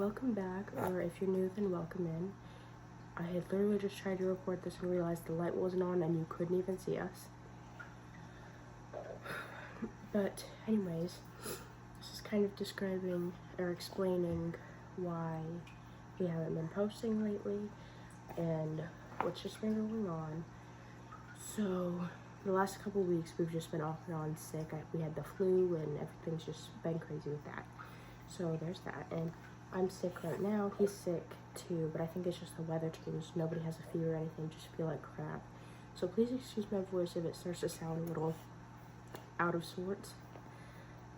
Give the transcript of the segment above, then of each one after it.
welcome back, or if you're new, then welcome in. I had literally just tried to record this and realized the light wasn't on and you couldn't even see us. But anyways, this is kind of describing or explaining why we haven't been posting lately and what's just been going on. So the last couple weeks we've just been off and on sick. We had the flu and everything's just been crazy with that. So there's that, and I'm sick right now. He's sick too, but I think it's just the weather change. Nobody has a fever or anything, just feel like crap. So please excuse my voice if it starts to sound a little out of sorts.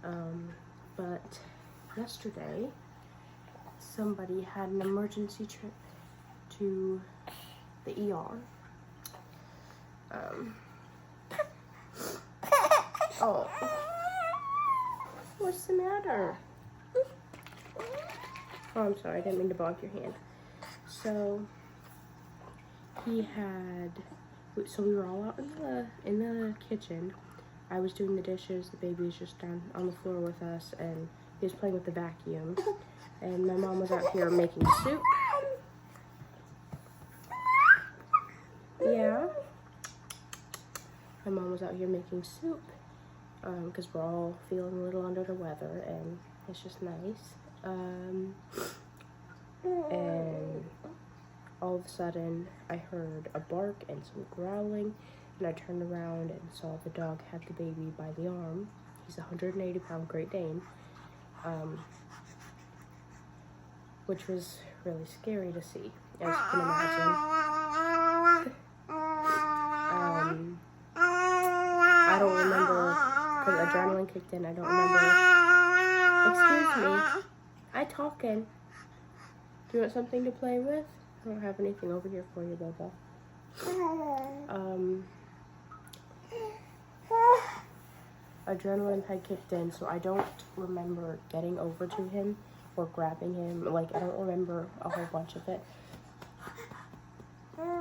But yesterday, somebody had an emergency trip to the ER. Oh, what's the matter? Oh, I'm sorry, I didn't mean to bog your hand. So we were all out in the kitchen. I was doing the dishes, the baby was just down on the floor with us, and he was playing with the vacuum. And my mom was out here making soup. Yeah. My mom was out here making soup, because we're all feeling a little under the weather, and it's just nice. And all of a sudden I heard a bark and some growling, and I turned around and saw the dog had the baby by the arm. He's a 180-pound Great Dane, which was really scary to see, as you can imagine. I don't remember, because adrenaline kicked in, I don't remember. Excuse me. I talking. Do you want something to play with? I don't have anything over here for you, Boba. Adrenaline had kicked in, so I don't remember getting over to him or grabbing him. Like, I don't remember a whole bunch of it.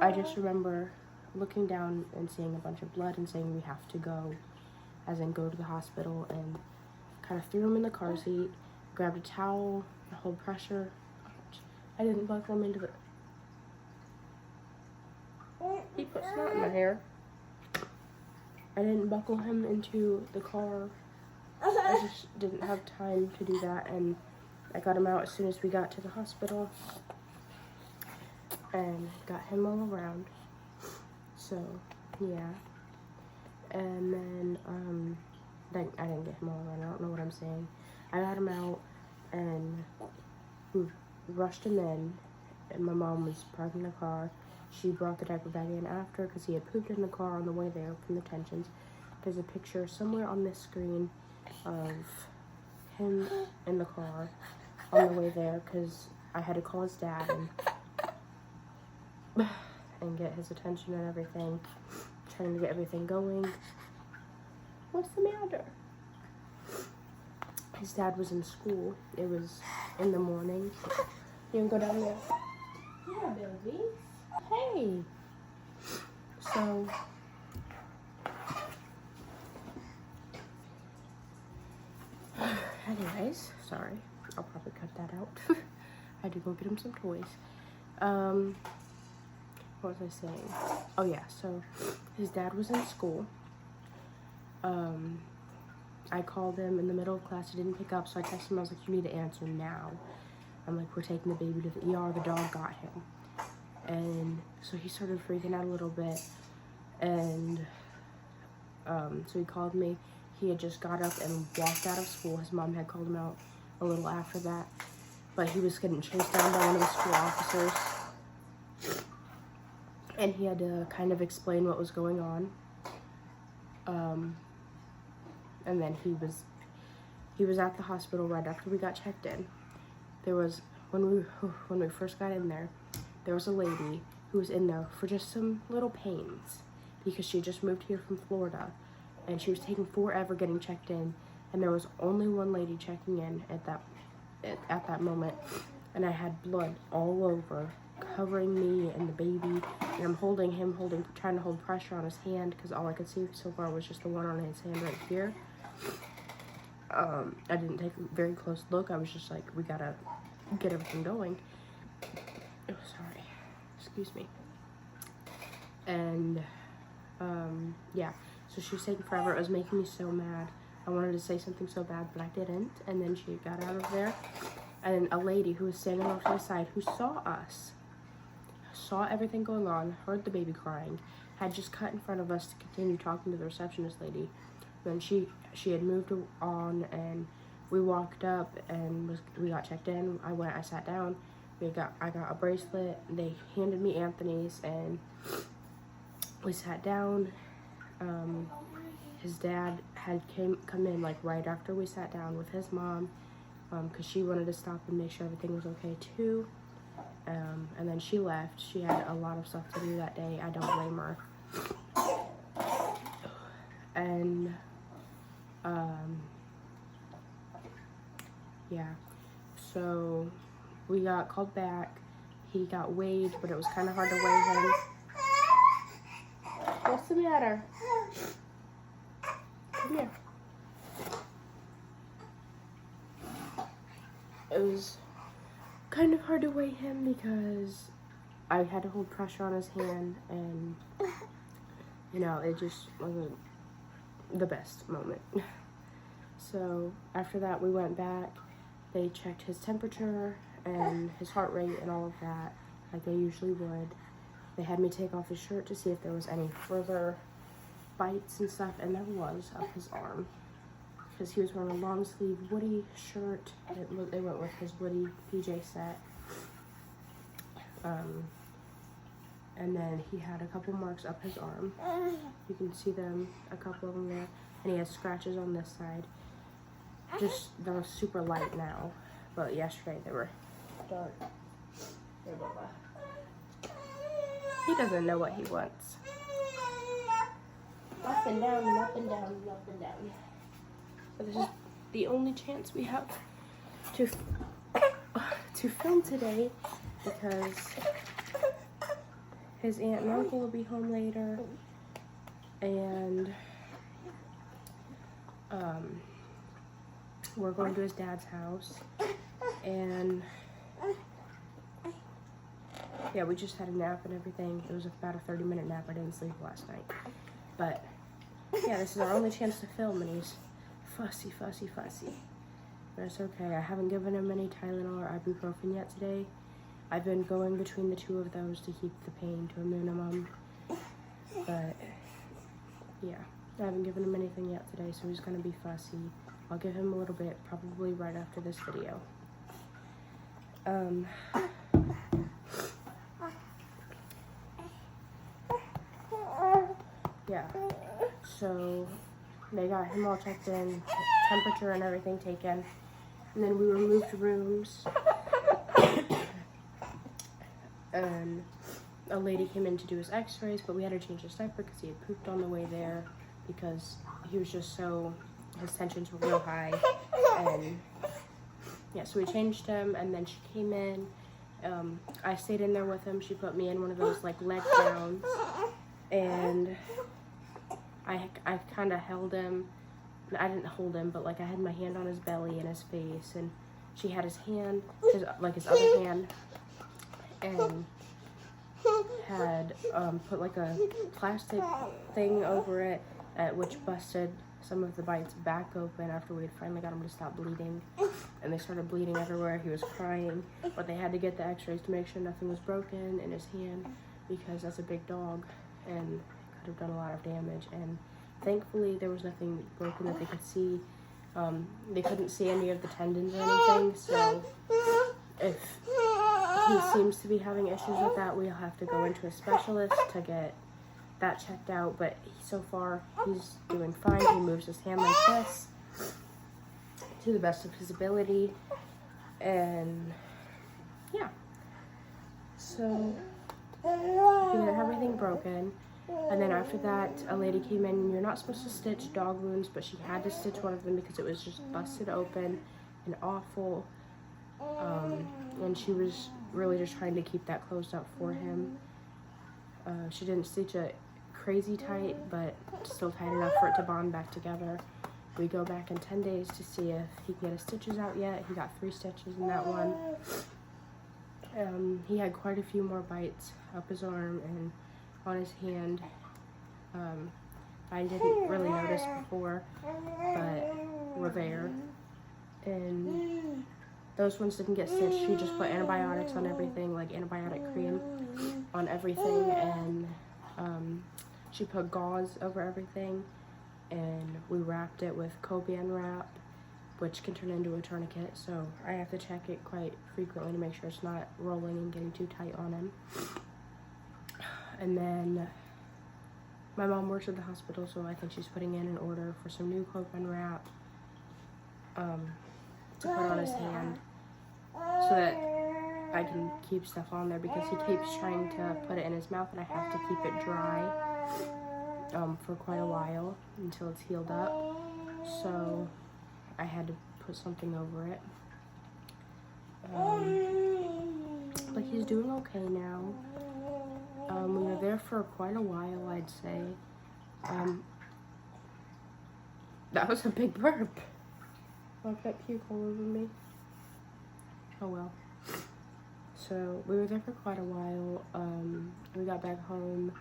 I just remember looking down and seeing a bunch of blood and saying we have to go, as in go to the hospital, and kind of threw him in the car seat, grabbed a towel, hold pressure. I didn't buckle him into the... He put snot in my hair. I didn't buckle him into the car. I just didn't have time to do that, and I got him out as soon as we got to the hospital and got him all around. So, yeah. And then, I didn't get him all around. I don't know what I'm saying. I got him out, and we rushed him in, and my mom was parking the car. She brought the diaper bag in after because he had pooped in the car on the way there from the tensions. There's a picture somewhere on this screen of him in the car on the way there because I had to call his dad and get his attention and everything, trying to get everything going. What's the matter? His dad was in school. It was in the morning. You can go down there. Yeah, baby. Hey. So, anyways, sorry. I'll probably cut that out. I had to go get him some toys. What was I saying? Oh yeah, so his dad was in school. I called him in the middle of class. He didn't pick up, so I texted him. I was like, you need to answer now. I'm like, we're taking the baby to the ER. The dog got him. And so he started freaking out a little bit. And so he called me. He had just got up and walked out of school. His mom had called him out a little after that. But he was getting chased down by one of the school officers. And he had to kind of explain what was going on. And then he was at the hospital right after we got checked in. There was, when we first got in there was a lady who was in there for just some little pains because she just moved here from Florida, and she was taking forever getting checked in, and there was only one lady checking in at that moment, and I had blood all over, covering me and the baby, and I'm holding him, trying to hold pressure on his hand because all I could see so far was just the one on his hand right here. I didn't take a very close look. I was just like, we gotta get everything going. Oh, sorry. Excuse me. And, yeah. So she was taking forever. It was making me so mad. I wanted to say something so bad, but I didn't. And then she got out of there. And a lady who was standing off to the side who saw us, saw everything going on, heard the baby crying, had just cut in front of us to continue talking to the receptionist lady. Then she had moved on, and we walked up and we got checked in. I sat down. I got a bracelet. They handed me Anthony's, and we sat down. His dad had come in like right after we sat down with his mom, because she wanted to stop and make sure everything was okay too. And then she left. She had a lot of stuff to do that day. I don't blame her. And yeah, so we got called back. He got weighed, but it was kind of hard to weigh him. What's the matter? Come here. It was kind of hard to weigh him because I had to hold pressure on his hand, and you know, it just wasn't the best moment. So after that, we went back. They checked his temperature and his heart rate and all of that, like they usually would. They had me take off his shirt to see if there was any further bites and stuff, and there was up his arm, because he was wearing a long sleeve Woody shirt. They went with his Woody PJ set. And then he had a couple marks up his arm. You can see them, a couple of them there. And he has scratches on this side. Just, they're super light now, but yesterday they were dark. He doesn't know what he wants. Up and down, and up and down, and up and down. So this is the only chance we have to film today, because his aunt and uncle will be home later, and we're going to his dad's house, and yeah, we just had a nap and everything. It was about a 30-minute nap. I didn't sleep last night, but yeah, this is our only chance to film, and he's fussy. But it's okay. I haven't given him any Tylenol or ibuprofen yet today. I've been going between the two of those to keep the pain to a minimum. But yeah, I haven't given him anything yet today, so he's gonna be fussy. I'll give him a little bit, probably right after this video. Yeah, so they got him all checked in, temperature and everything taken, and then we removed rooms. And a lady came in to do his x-rays, but we had to change his diaper because he had pooped on the way there, because he was just so, his tensions were real high. And yeah, so we changed him, and then she came in. I stayed in there with him. She put me in one of those like leg downs, and I kind of held him. I didn't hold him, but like I had my hand on his belly and his face, and she had his hand, his other hand, and had put like a plastic thing over it, which busted some of the bites back open after we had finally got him to stop bleeding. And they started bleeding everywhere. He was crying, but they had to get the x-rays to make sure nothing was broken in his hand, because that's a big dog and could have done a lot of damage. And thankfully there was nothing broken that they could see. They couldn't see any of the tendons or anything, so if he seems to be having issues with that, we'll have to go into a specialist to get that checked out. But so far he's doing fine. He moves his hand like this to the best of his ability, and yeah, so he had everything broken. And then after that, a lady came in, and you're not supposed to stitch dog wounds, but she had to stitch one of them because it was just busted open and awful. And she was really just trying to keep that closed up for him. She didn't stitch it crazy tight, but still tight enough for it to bond back together. we go back in 10 days to see if he can get his stitches out yet. He got 3 stitches in that one. He had quite a few more bites up his arm and on his hand. I didn't really notice before, but were there. And those ones didn't get stitched. She just put antibiotics on everything, like antibiotic cream on everything, and she put gauze over everything, and we wrapped it with Cobian wrap, which can turn into a tourniquet, so I have to check it quite frequently to make sure it's not rolling and getting too tight on him. And then my mom works at the hospital, so I think she's putting in an order for some new Cobian wrap to put on his hand so that I can keep stuff on there, because he keeps trying to put it in his mouth and I have to keep it dry for quite a while until it's healed up. So I had to put something over it. But he's doing okay now. We were there for quite a while, I'd say. That was a big burp. I've got puke all over me. Oh well. So we were there for quite a while. We got back home.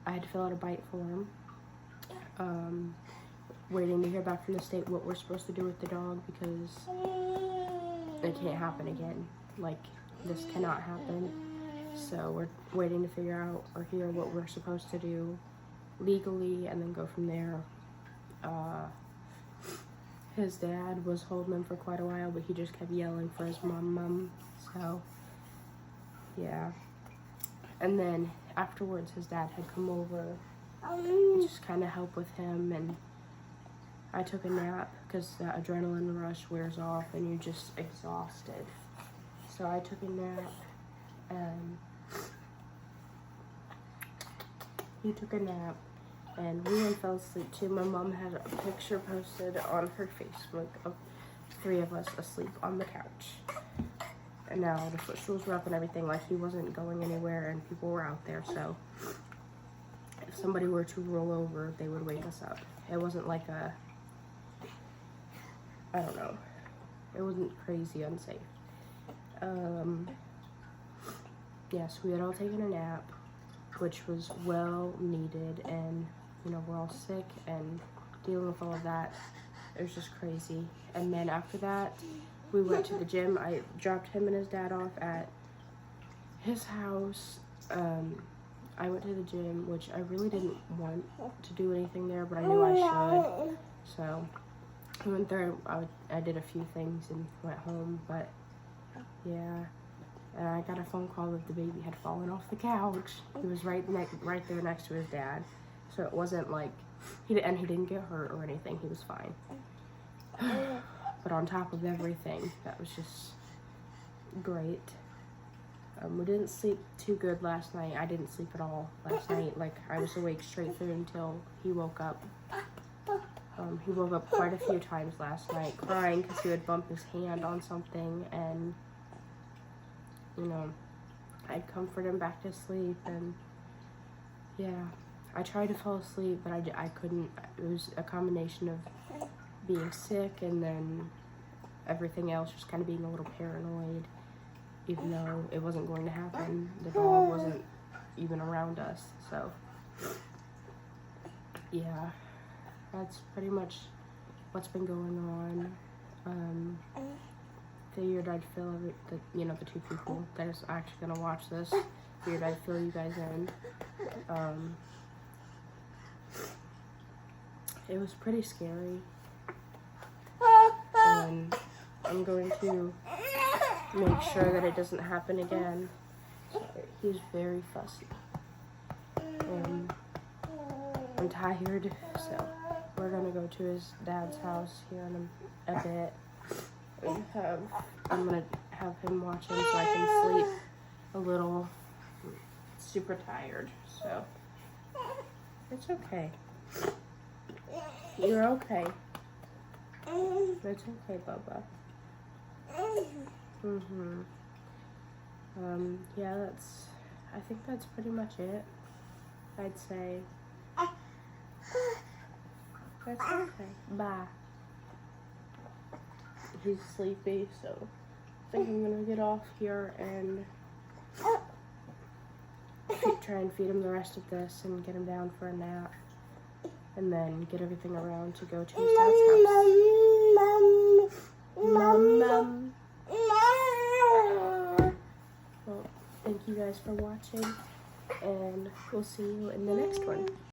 I had to fill out a bite form. Waiting to hear back from the state what we're supposed to do with the dog, because it can't happen again. Like, this cannot happen. So we're waiting to figure out or hear what we're supposed to do legally and then go from there. His dad was holding him for quite a while, but he just kept yelling for his mom. So, yeah. And then afterwards, his dad had come over and just kind of help with him, and I took a nap because the adrenaline rush wears off and you're just exhausted. So I took a nap, and he took a nap, and we then fell asleep too. My mom had a picture posted on her Facebook of 3 of us asleep on the couch. And now the footstools were up and everything, like he wasn't going anywhere and people were out there, so if somebody were to roll over, they would wake us up. It wasn't like a, I don't know, it wasn't crazy unsafe. Yes, we had all taken a nap, which was well needed, and you know, we're all sick and dealing with all of that. It was just crazy. And then after that, we went to the gym. I dropped him and his dad off at his house. I went to the gym, which I really didn't want to do anything there, but I knew I should. So I went there. I did a few things and went home, but yeah. And I got a phone call that the baby had fallen off the couch. He was right there next to his dad. So it wasn't like, he didn't get hurt or anything. He was fine. But on top of everything, that was just great. We didn't sleep too good last night. I didn't sleep at all last night. Like, I was awake straight through until he woke up. He woke up quite a few times last night, crying because he would bump his hand on something, and you know, I'd comfort him back to sleep, and yeah, I tried to fall asleep, but I couldn't. It was a combination of being sick and then everything else, just kind of being a little paranoid, even though it wasn't going to happen. The dog wasn't even around us, so yeah, that's pretty much what's been going on. Figured I'd fill the 2 people that is actually gonna watch this. Figured I'd fill you guys in. It was pretty scary, and I'm going to make sure that it doesn't happen again. He's very fussy, and I'm tired, so we're gonna go to his dad's house here in a bit. I'm gonna have him watch him so I can sleep a little. Super tired, so it's okay. You're okay. It's okay, Bubba. Yeah, I think that's pretty much it. I'd say. That's okay. Bye. he's sleepy, so I think I'm gonna get off here and try and feed him the rest of this and get him down for a nap, and then get everything around to go to his dad's house. Mum. Well, thank you guys for watching, and we'll see you in the next one.